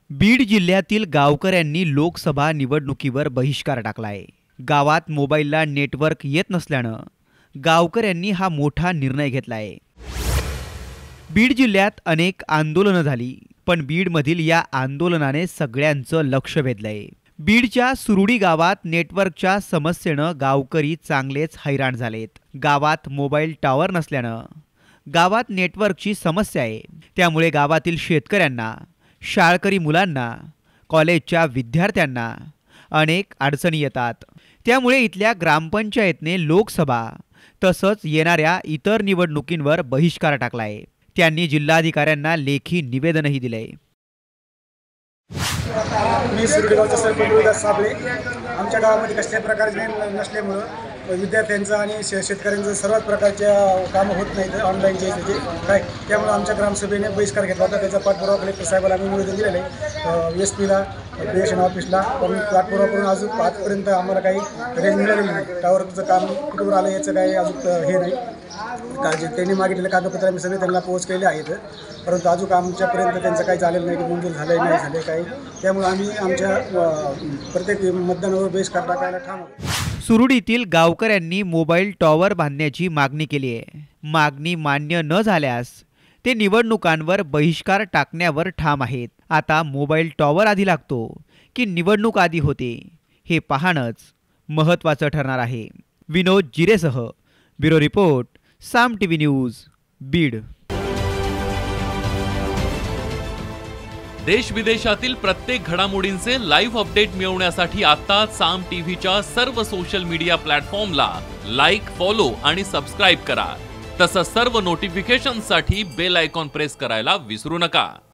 बीड जिल्ह्यातील गावकऱ्यांनी लोकसभा निवडणुकीवर बहिष्कार टाकलाय। गावात मोबाईलला नेटवर्क येत नसल्यानं गावकऱ्यांनी हा मोठा निर्णय घेतलाय। बीड जिल्ह्यात अनेक आंदोलनं झाली, पण बीडमधील या आंदोलनाने सगळ्यांचं लक्ष वेधलंय। बीडच्या सुरुडी गावात नेटवर्कच्या समस्येनं गावकरी चांगलेच हैराण झालेत। गावात मोबाईल टॉवर नसल्यानं गावात नेटवर्कची समस्या आहे, त्यामुळे गावातील शेतकऱ्यांना, शाळकरी मुलांना, कॉलेजच्या विद्यार्थ्यांना अनेक अडचणी येतात। त्यामुळे इथल्या ग्रामपंचायतने लोकसभा तसंच येणाऱ्या इतर निवडणुकींवर बहिष्कार टाकलाय। त्यांनी जिल्हाधिकाऱ्यांना लेखी निवेदनही दिलंय। मी सुरगेगावचा सरपंच उल्हास साबळे। आमच्या गावामध्ये कसल्याही प्रकारचे नसल्यामुळं विद्यार्थ्यांचं आणि शेतकऱ्यांचं सर्वच प्रकारच्या कामं होत नाहीत ऑनलाईनचे काय, त्यामुळे आमच्या ग्रामसभेने बहिष्कार घेतला होता। त्याचा पाठपुरावा कलेक्टर साहेबांना आम्ही निवेदन दिलेलं आहे, एस.पीला, PSN ऑफिसला। पण पाठपुरावा करून अजून आजपर्यंत आम्हाला काही रेंज मिळालेली नाही। टावरचं काम कुठवर आलं याचं काही अजून हे नाही। काळजी त्यांनी मागितलेले कागदपत्र आम्ही सगळे त्यांना पोच केले आहेत, परंतु अजून आमच्यापर्यंत त्यांचं काही झालेलं नाही, की मंजूर झालं नाही झाले काही। त्यामुळे आम्ही आमच्या प्रत्येक मतदानावर बहिष्कार टाकायला ठाम आहोत। सुरुडीतील गावकऱ्यांनी मोबाईल टॉवर बांधण्याची मागणी केली आहे। मागणी मान्य न झाल्यास ते निवडणुकांवर बहिष्कार टाकण्यावर ठाम आहेत। आता मोबाईल टॉवर आधी लागतो की निवडणूक आधी होते हे पाहणंच महत्त्वाचं ठरणार आहे। विनोद जिरेसह ब्युरो रिपोर्ट, साम टीव्ही न्यूज, बीड। देश विदेशातील प्रत्येक घडामोडींचे लाईव्ह अपडेट मिळवण्यासाठी आता साम टीव्हीच्या सर्व सोशल मीडिया प्लॅटफॉर्मला लाईक, फॉलो आणि सबस्क्राईब करा। तसंच सर्व नोटिफिकेशनसाठी बेल आयकॉन प्रेस करायला विसरू नका।